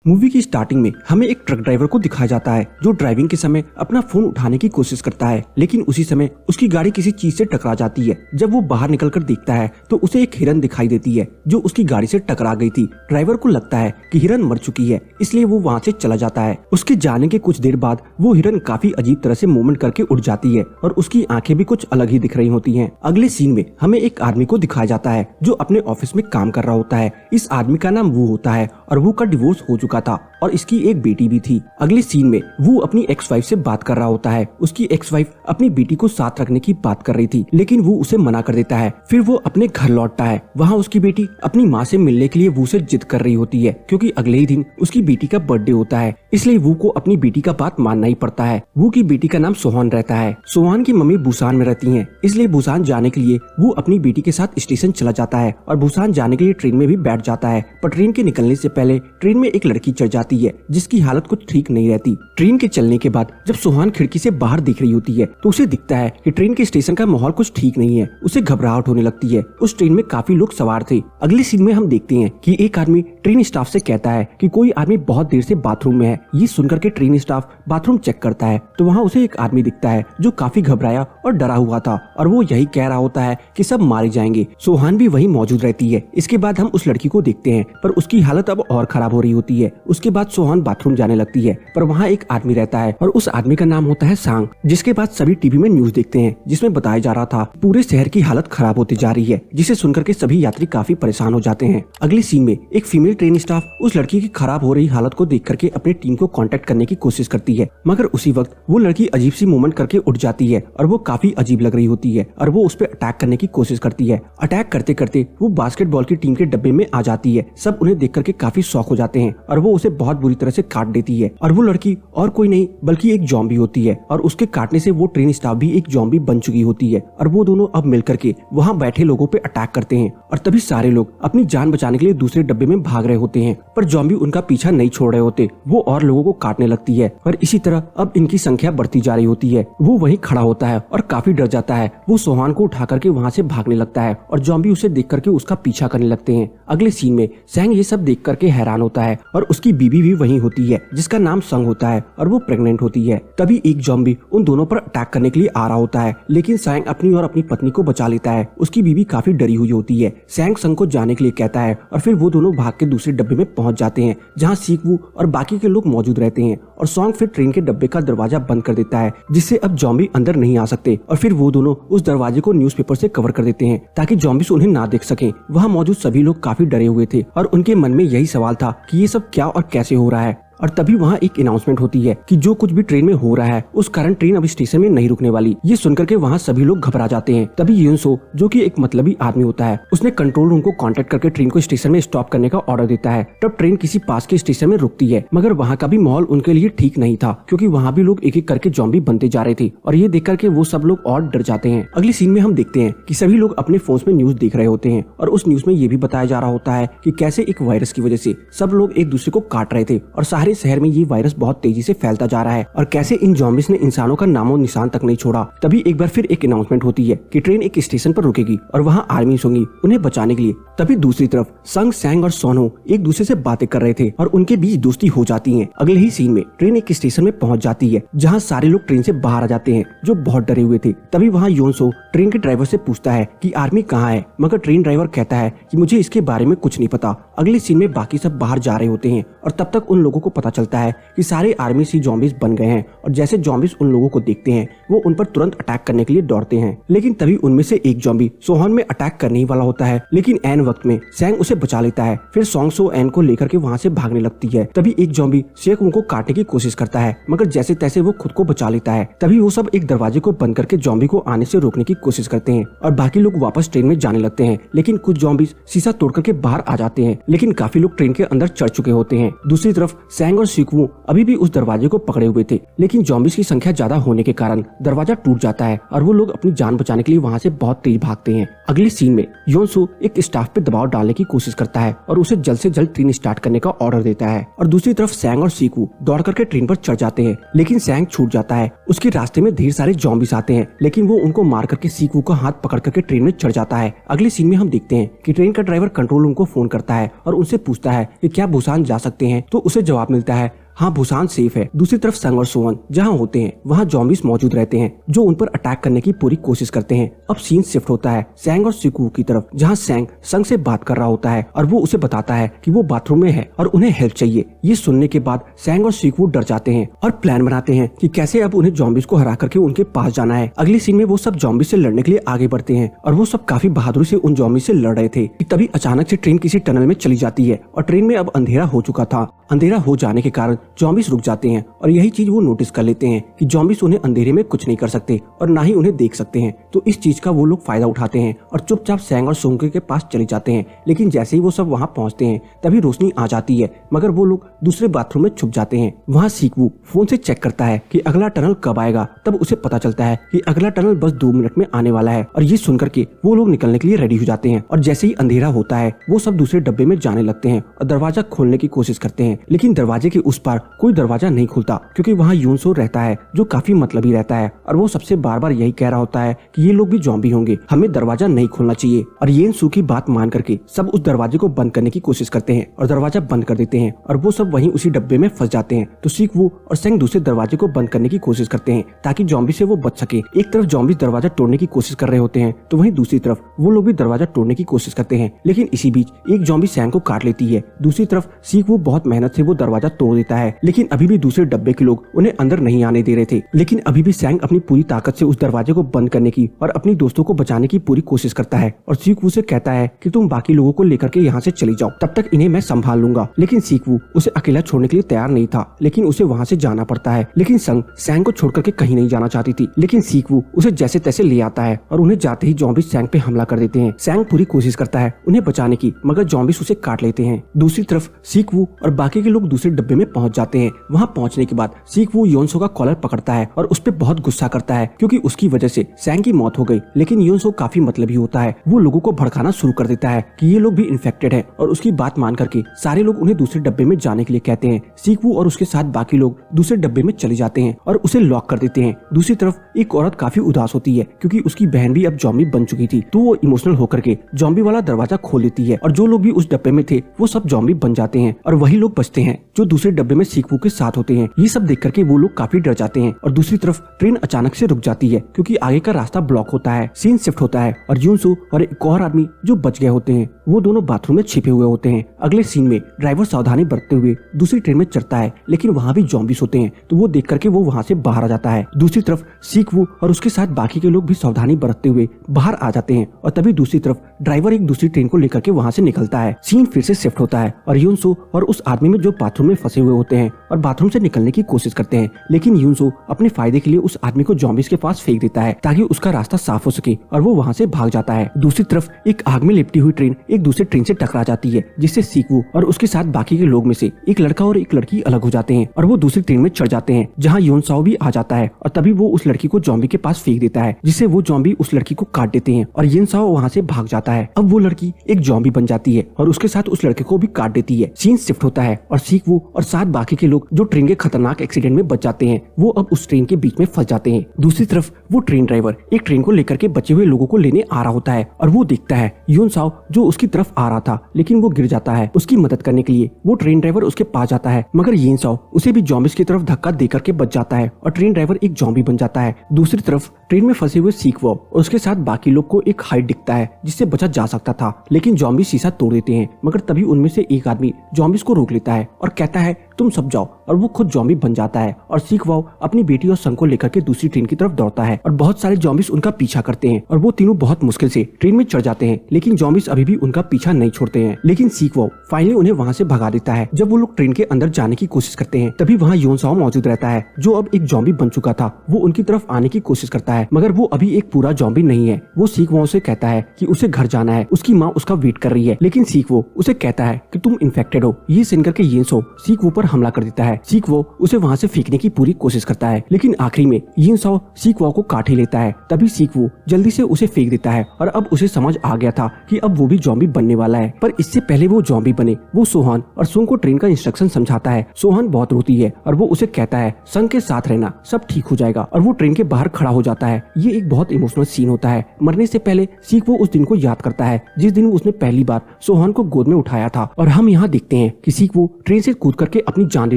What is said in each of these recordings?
Movie की starting में हमें एक ट्रक ड्राइवर को दिखाया जाता है जो ड्राइविंग के समय अपना फोन उठाने की कोशिश करता है, लेकिन उसी समय उसकी गाड़ी किसी चीज से टकरा जाती है। जब वो बाहर निकलकर देखता है तो उसे एक हिरन दिखाई देती है जो उसकी गाड़ी से टकरा गई थी। ड्राइवर को लगता है कि हिरन मर चुकी है, इसलिए वो वहाँ से चला जाता है। उसके जाने के कुछ देर बाद वो हिरन काफी अजीब तरह से मूवमेंट करके उड़ जाती है और उसकी आंखें भी कुछ अलग ही दिख रही होती हैं। अगले सीन में हमें एक आदमी को दिखाया जाता है जो अपने ऑफिस में काम कर रहा होता है। इस आदमी का नाम वू होता है और वू का डिवोर्स हो चुका था और इसकी एक बेटी भी थी। अगले सीन में वो अपनी एक्स वाइफ से बात कर रहा होता है। उसकी एक्स वाइफ अपनी बेटी को साथ रखने की बात कर रही थी, लेकिन वो उसे मना कर देता है। फिर वो अपने घर लौटता है। वहाँ उसकी बेटी अपनी माँ से मिलने के लिए वो से जिद कर रही होती है, क्योंकि अगले ही दिन उसकी बेटी का बर्थडे होता है, इसलिए वो को अपनी बेटी का बात मानना ही पड़ता है। वो की बेटी का नाम सोहान रहता है। सोहान की मम्मी बुसान में रहती है, इसलिए बुसान जाने के लिए वो अपनी बेटी के साथ स्टेशन चला जाता है और बुसान जाने के लिए ट्रेन में भी बैठ जाता है। पर ट्रेन के निकलने से पहले ट्रेन में एक लड़की चढ़ जाती है जिसकी हालत कुछ ठीक नहीं रहती। ट्रेन के चलने के बाद जब सोहान खिड़की से बाहर देख रही होती है तो उसे दिखता है कि ट्रेन के स्टेशन का माहौल कुछ ठीक नहीं है। उसे घबराहट होने लगती है। उस ट्रेन में काफी लोग सवार थे। अगले सीन में हम देखते हैं कि एक आदमी ट्रेन स्टाफ से कहता है कि कोई आदमी बहुत देर से बाथरूम में है। ये सुनकर के ट्रेन स्टाफ बाथरूम चेक करता है तो वहाँ उसे एक आदमी दिखता है जो काफी घबराया और डरा हुआ था और वो यही कह रहा होता है कि सब मारे जाएंगे। सोहान भी वही मौजूद रहती है। इसके बाद हम उस लड़की को देखते हैं पर उसकी हालत अब और खराब हो रही होती है। उसके बाद सोहान बाथरूम जाने लगती है पर वहाँ एक आदमी रहता है और उस आदमी का नाम होता है सांग। जिसके बाद सभी टीवी में न्यूज देखते हैं जिसमें बताया जा रहा था पूरे शहर की हालत खराब होती जा रही है, जिसे सुनकर के सभी यात्री काफी परेशान हो जाते हैं। अगले सीन में एक फीमेल ट्रेन स्टाफ उस लड़की की खराब हो रही हालत को देख करके अपनी टीम को कांटेक्ट करने की कोशिश करती है, मगर उसी वक्त वो लड़की अजीब सी मूवमेंट करके उठ जाती है और वो काफी अजीब लग रही होती है और वो उस पर अटैक करने की कोशिश करती है। अटैक करते करते वो बास्केटबॉल की टीम के डब्बे में आ जाती है। सब उन्हें देख करके काफी शॉक हो जाते हैं और वो उसे बहुत बुरी तरह से काट देती है और वो लड़की और कोई नहीं बल्कि एक जॉम्बी होती है और उसके काटने से वो ट्रेन स्टाफ भी एक जॉम्बी बन चुकी होती है और वो दोनों अब मिलकर के वहाँ बैठे लोगों पे अटैक करते हैं और तभी सारे लोग अपनी जान बचाने के लिए दूसरे डब्बे में भाग रहे होते हैं, पर जॉम्बी उनका पीछा नहीं छोड़ रहे होते। वो और लोगों को काटने लगती है और इसी तरह अब इनकी संख्या बढ़ती जा रही होती है। वो वहीं खड़ा होता है और काफी डर जाता है। वो सोहान को उठा करके वहाँ से भागने लगता है और जॉम्बी उसे देख करके उसका पीछा करने लगते हैं। अगले सीन में सैंग ये सब देख करके हैरान होता है और उसकी बीबी भी वहीं होती है जिसका नाम संग होता है और वो प्रेग्नेंट होती है। तभी एक जॉम्बी उन दोनों पर अटैक करने के लिए आ रहा होता है, लेकिन सैंग अपनी और अपनी पत्नी को बचा लेता है। उसकी बीबी काफी डरी हुई होती है। सैंग संग को जाने के लिए कहता है और फिर वो दोनों भाग के दूसरे डब्बे में पहुंच जाते हैं जहां सीकवू और बाकी के लोग मौजूद रहते हैं और सॉन्ग फिर ट्रेन के डब्बे का दरवाजा बंद कर देता है जिससे अब जॉम्बी अंदर नहीं आ सकते और फिर वो दोनों उस दरवाजे को न्यूज़पेपर से कवर कर देते हैं ताकि जॉम्बीज उन्हें ना देख सके। वहाँ मौजूद सभी लोग काफी डरे हुए थे और उनके मन में यही सवाल था कि ये सब क्या और कैसे हो रहा है। और तभी वहाँ एक अनाउंसमेंट होती है कि जो कुछ भी ट्रेन में हो रहा है उस कारण ट्रेन अब स्टेशन में नहीं रुकने वाली। ये सुनकर के वहाँ सभी लोग घबरा जाते हैं। तभी यूनसो जो कि एक मतलबी आदमी होता है उसने कंट्रोल रूम को कांटेक्ट करके ट्रेन को स्टेशन में स्टॉप करने का ऑर्डर देता है। तब ट्रेन किसी पास के स्टेशन में रुकती है, मगर वहाँ का भी माहौल उनके लिए ठीक नहीं था क्योंकि वहाँ भी लोग एक एक करके जॉम्बी बनते जा रहे थे और ये देख करके वो सब लोग और डर जाते हैं। अगले सीन में हम देखते हैं कि सभी लोग अपने फोन में न्यूज देख रहे होते हैं और उस न्यूज में ये भी बताया जा रहा होता है कि कैसे एक वायरस की वजह से सब लोग एक दूसरे को काट रहे थे और सारे शहर में ये बहुत तेजी से फैलता जा रहा है और कैसे इन जॉम्बिस ने इंसानों का नामो निशान तक नहीं छोड़ा। तभी एक बार फिर एक अनाउंसमेंट होती है कि ट्रेन एक स्टेशन पर रुकेगी और वहाँ आर्मी होंगी उन्हें बचाने के लिए। तभी दूसरी तरफ संग, सैंग और सोनो एक दूसरे से बातें कर रहे थे और उनके बीच दोस्ती हो जाती है। अगले ही सीन में ट्रेन एक स्टेशन में पहुंच जाती है जहाँ सारे लोग ट्रेन से बाहर आ जाते हैं जो बहुत डरे हुए थे। तभी वहाँ योनसो ट्रेन के ड्राइवर से पूछता है कि आर्मी कहाँ है, मगर ट्रेन ड्राइवर कहता है कि मुझे इसके बारे में कुछ नहीं पता। अगले सीन में बाकी सब बाहर जा रहे होते हैं और तब तक उन लोगों को पता चलता है कि सारे आर्मी सी जॉम्बिस बन गए हैं और जैसे जॉम्बिस उन लोगों को देखते हैं वो उन पर तुरंत अटैक करने के लिए दौड़ते हैं। लेकिन तभी उनमें से एक जॉम्बी सोहान में अटैक करने ही वाला होता है, लेकिन एन वक्त में सैंग उसे बचा लेता है। फिर सॉन्ग सो एन को लेकर के वहाँ से भागने लगती है। तभी एक जॉम्बी शेख उनको काटने की कोशिश करता है, मगर जैसे तैसे वो खुद को बचा लेता है। तभी वो सब एक दरवाजे को बंद करके जॉम्बी को आने से रोकने की कोशिश करते हैं और बाकी लोग वापस ट्रेन में जाने लगते हैं। लेकिन कुछ जॉम्बीज शीशा तोड़ करके बाहर आ जाते हैं, लेकिन काफी लोग ट्रेन के अंदर चढ़ चुके होते हैं। दूसरी तरफ सैंग सैंग और सीक्वू अभी भी उस दरवाजे को पकड़े हुए थे, लेकिन जॉम्बिस की संख्या ज्यादा होने के कारण दरवाजा टूट जाता है और वो लोग अपनी जान बचाने के लिए वहाँ से बहुत तेज भागते हैं। अगली सीन में योनसू एक स्टाफ पे दबाव डालने की कोशिश करता है और उसे जल्द से जल्द ट्रेन स्टार्ट करने का ऑर्डर देता है, और दूसरी तरफ सैंग और सीक्वू दौड़ करके ट्रेन पर चढ़ जाते हैं, लेकिन सैंग छूट जाता है। उसके रास्ते में ढेर सारे जॉम्बिस आते हैं, लेकिन वो उनको मार करके सीक्वू का हाथ पकड़ करके ट्रेन में चढ़ जाता है। अगले सीन में हम देखते हैं कि ट्रेन का ड्राइवर कंट्रोल रूम को फोन करता है और उनसे पूछता है कि क्या बुसान जा सकते हैं, तो उसे जवाब मिलता है हाँ बुसान सेफ है। दूसरी तरफ संग और सोवन जहाँ होते हैं वहाँ जॉम्बिस मौजूद रहते हैं जो उन पर अटैक करने की पूरी कोशिश करते हैं। अब सीन शिफ्ट होता है सैंग और सीक्वू की तरफ, जहाँ सैंग संग से बात कर रहा होता है और वो उसे बताता है कि वो बाथरूम में है और उन्हें हेल्प चाहिए। ये सुनने के बाद सैंग और सीक्वू डर जाते हैं और प्लान बनाते हैं कि कैसे अब उन्हें जॉम्बिस को हरा करके उनके पास जाना है। अगली सीन में वो सब जॉम्बिस से लड़ने के लिए आगे बढ़ते हैं और वो सब काफी बहादुरी से उन जॉम्बिस से लड़ रहे थे कि तभी अचानक से ट्रेन किसी टनल में चली जाती है और ट्रेन में अब अंधेरा हो चुका था। अंधेरा हो जाने के कारण जॉम्बिस रुक जाते हैं और यही चीज वो नोटिस कर लेते हैं कि जॉम्बिस उन्हें अंधेरे में कुछ नहीं कर सकते और ना ही उन्हें देख सकते हैं। तो इस चीज का वो लोग फायदा उठाते हैं और चुपचाप सैंग और सोंगे के पास चले जाते हैं। लेकिन जैसे ही वो सब वहाँ पहुँचते हैं तभी रोशनी आ जाती है, मगर वो लोग दूसरे बाथरूम में छुप जाते हैं। वहाँ सीक्वू फोन से चेक करता है कि अगला टनल कब आएगा, तब उसे पता चलता है कि अगला टनल बस 2 मिनट में आने वाला है। और ये सुनकर के वो लोग निकलने के लिए रेडी हो जाते हैं और जैसे ही अंधेरा होता है वो सब दूसरे डब्बे में जाने लगते हैं और दरवाजा खोलने की कोशिश करते हैं, लेकिन दरवाजे के उस पार कोई दरवाजा नहीं खुलता क्योंकि वहाँ यूनसो रहता है जो काफी मतलबी रहता है और वो सबसे बार बार यही कह रहा होता है कि ये लोग भी जॉम्बी होंगे, हमें दरवाजा नहीं खोलना चाहिए। और येनसू की बात मान करके सब उस दरवाजे को बंद करने की कोशिश करते हैं और दरवाजा बंद कर देते हैं और वो सब वहीं उसी डब्बे में फंस जाते हैं। तो सीक्वू और सेंग दूसरे दरवाजे को बंद करने की कोशिश करते हैं ताकि जॉम्बी से वो बच सके। एक तरफ जॉम्बी दरवाजा तोड़ने की कोशिश कर रहे होते हैं तो वहीं दूसरी तरफ वो लोग भी दरवाजा तोड़ने की कोशिश करते हैं, लेकिन इसी बीच एक जॉम्बी सैंग को काट लेती है। दूसरी तरफ सीक्वू बहुत मेहनत से वो दरवाजा तोड़ देता है, लेकिन अभी भी दूसरे डब्बे के लोग उन्हें अंदर नहीं आने दे रहे थे। लेकिन अभी भी सैंग अपनी पूरी ताकत से उस दरवाजे को बंद करने की और अपनी दोस्तों को बचाने की पूरी कोशिश करता है और सीक्वू से कहता है कि तुम बाकी लोगों को लेकर के यहाँ से चली जाओ, तब तक इन्हें मैं संभाल लूंगा। लेकिन सीक्वू उसे अकेला छोड़ने के लिए तैयार नहीं था, लेकिन उसे वहाँ से जाना पड़ता है। लेकिन संग सैंग को छोड़ करके कहीं नहीं जाना चाहती थी, लेकिन सीक्वू उसे जैसे तैसे ले आता है और उन्हें जाते ही जॉम्बिस सैंग पे हमला कर देते हैं। सैंग पूरी कोशिश करता है उन्हें बचाने की, मगर जॉम्बिस उसे काट लेते हैं। दूसरी तरफ सीक्वू और बाकी के लोग दूसरे डब्बे में पहुंच जाते हैं। वहाँ पहुंचने के बाद सीक्वू योनसो का कॉलर पकड़ता है और उस पर बहुत गुस्सा करता है क्योंकि उसकी वजह से सैंग की मौत हो गई। लेकिन योनसो काफी मतलबी होता है, वो लोगों को भड़काना शुरू कर देता है कि ये लोग भी इन्फेक्टेड है और उसकी बात मान करके सारे लोग उन्हें दूसरे डब्बे में जाने के लिए कहते हैं। सीक्वू और उसके साथ बाकी लोग दूसरे डब्बे में चले जाते हैं और उसे लॉक कर देते हैं। दूसरी तरफ एक औरत काफी उदास होती है क्योंकि उसकी बहन भी अब जॉम्बी बन चुकी थी, तो वो इमोशनल होकर के जॉम्बी वाला दरवाजा खोल लेती है और जो लोग भी उस डब्बे में थे वो सब जॉम्बी बन जाते हैं और वही लोग बचते हैं जो दूसरे डब्बे में सीक्वू के साथ होते हैं। ये सब देख करके वो लोग काफी डर जाते हैं और दूसरी तरफ ट्रेन अचानक से रुक जाती है क्योंकि आगे का रास्ता ब्लॉक होता है। सीन शिफ्ट होता है और यूनसू और एक और आदमी जो बच गए होते हैं वो दोनों बाथरूम में छिपे हुए होते हैं। अगले सीन में ड्राइवर सावधानी बरतते हुए दूसरी ट्रेन में चढ़ता है, लेकिन वहाँ भी जॉम्बिस होते हैं तो वो देख करके वो वहाँ से बाहर आ जाता है। दूसरी तरफ सीक्वू और उसके साथ बाकी के लोग भी सावधानी बरतते हुए बाहर आ जाते हैं और तभी दूसरी तरफ ड्राइवर एक दूसरी ट्रेन को लेकर के वहाँ से निकलता है। सीन फिर से शिफ्ट होता है और यूनसू और उस आदमी में जो बाथरूम में फंसे हुए होते हैं और बाथरूम से निकलने की कोशिश करते हैं, लेकिन यूनसू अपने फायदे के लिए उस आदमी को जॉम्बिस के पास फेंक देता है ताकि उसका रास्ता साफ हो सके और वो वहाँ से भाग जाता है। दूसरी तरफ एक आग में लिपटी हुई ट्रेन एक दूसरे ट्रेन से टकरा जाती है, जिससे सीक्वू और उसके साथ बाकी के लोग में से एक लड़का और एक लड़की अलग हो जाते हैं और वो दूसरी ट्रेन में चढ़ जाते हैं जहाँ योनसाओ भी आ जाता है और तभी वो उस लड़की को जॉम्बी के पास फेंक देता है, जिससे वो जॉम्बी उस लड़की को काट देते हैं और योनसाओ वहाँ से भाग जाता है। अब वो लड़की एक जॉम्बी बन जाती है और उसके साथ उस लड़के को भी काट देती है। सीन शिफ्ट होता है और सीक्वू और साथ बाकी के लोग जो ट्रेन के खतरनाक एक्सीडेंट में बच जाते हैं वो अब उस ट्रेन के बीच में फंस जाते हैं। दूसरी तरफ वो ट्रेन ड्राइवर एक ट्रेन को लेकर के बचे हुए लोगों को लेने आ रहा होता है और वो देखता है योनसाओ जो उसकी तरफ आ रहा था, लेकिन वो गिर जाता है। उसकी मदद करने के लिए वो ट्रेन ड्राइवर उसके पास जाता है, मगर योनसाओ उसे भी जॉम्बिस की तरफ धक्का देकर के बच जाता है और ट्रेन ड्राइवर एक जॉम्बी बन जाता है। दूसरी तरफ ट्रेन में फंसे हुए सीक्वू और उसके साथ बाकी लोग को एक हाइट दिखता है जिससे बचा जा सकता था, लेकिन जॉम्बी शीशा तोड़ देते हैं। मगर तभी उनमें से एक आदमी जॉम्बिस को रोक लेता है और कहता है तुम सब जाओ, और वो खुद जॉम्बी बन जाता है और सीख वाओ अपनी बेटी और संग को लेकर के दूसरी ट्रेन की तरफ दौड़ता है और बहुत सारे जॉम्बिस उनका पीछा करते हैं और वो तीनों बहुत मुश्किल से ट्रेन में चढ़ जाते हैं, लेकिन जॉम्बिस अभी भी उनका पीछा नहीं छोड़ते हैं। लेकिन सीख वाओ फाइनली उन्हें वहाँ से भगा देता है। जब वो लोग ट्रेन के अंदर जाने की कोशिश करते हैं तभी वहाँ योन साओ मौजूद रहता है, जो अब एक जॉम्बी बन चुका था। वो उनकी तरफ आने की कोशिश करता है मगर वो अभी एक पूरा जॉम्बी नहीं है। वो सीख वाओ से कहता है कि उसे घर जाना है, उसकी माँ उसका वेट कर रही है, लेकिन सीख वो उसे कहता है कि तुम इन्फेक्टेड हो। ये सुन करके येन सो सीख वो पर हमला कर देता है। सीख वो उसे वहाँ से फेंकने की पूरी कोशिश करता है, लेकिन आखिरी में येन सो सीख वो को काट ही लेता है। तभी सीख वो जल्दी से उसे फेंक देता है और अब उसे समझ आ गया था कि अब वो भी जॉम्बी बनने वाला है। पर इससे पहले वो जॉम्बी बने वो सोहान और सुंग को ट्रेन का इंस्ट्रक्शन समझाता है। सोहान बहुत रोती है और वो उसे कहता है संग के साथ रहना, सब ठीक हो जाएगा, और वो ट्रेन के बाहर खड़ा हो जाता है। ये एक बहुत इमोशनल सीन होता है। मरने से पहले सीख वो उस दिन को याद करता है जिस दिन उसने पहली बार सोहान को गोद में उठाया था, और हम यहाँ देखते हैं कि सीख वो ट्रेन से कूद करके अपनी जान दे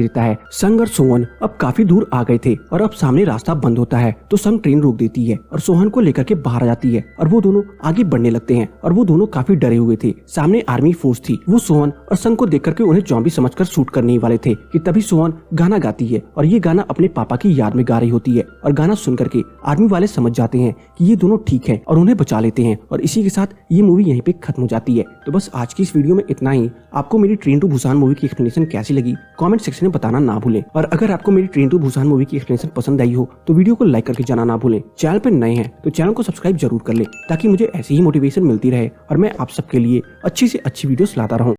देता है। संग और सोहन अब काफी दूर आ गए थे और अब सामने रास्ता बंद होता है, तो संग ट्रेन रोक देती है और सोहन को लेकर के बाहर आ जाती है और वो दोनों आगे बढ़ने लगते हैं और वो दोनों काफी डरे हुए थे। सामने आर्मी फोर्स थी। वो सोहन और संग को देख करके उन्हें जॉम्बी समझकर शूट करने वाले थे कि तभी सोहन गाना गाती है और ये गाना अपने पापा की याद में गा रही होती है, और गाना सुन करके आर्मी वाले समझ जाते हैं कि ये दोनों ठीक है और उन्हें बचा लेते हैं। और इसी के साथ ये मूवी यहीं पे खत्म हो जाती है। तो बस आज की इस वीडियो में इतना ही। आपको मेरी ट्रेन टू बुसान मूवी की एक्सप्लेनेशन कैसी लगी कमेंट सेक्शन में बताना ना भूलें, और अगर आपको मेरी ट्रेन टू बुसान मूवी की एक्सप्लेनेशन पसंद आई हो तो वीडियो को लाइक करके जाना ना भूलें। चैनल पे नए हैं तो चैनल को सब्सक्राइब जरूर कर ले ताकि मुझे ऐसी ही मोटिवेशन मिलती रहे और मैं आप सबके लिए अच्छी से अच्छी वीडियोस लाता रहूं।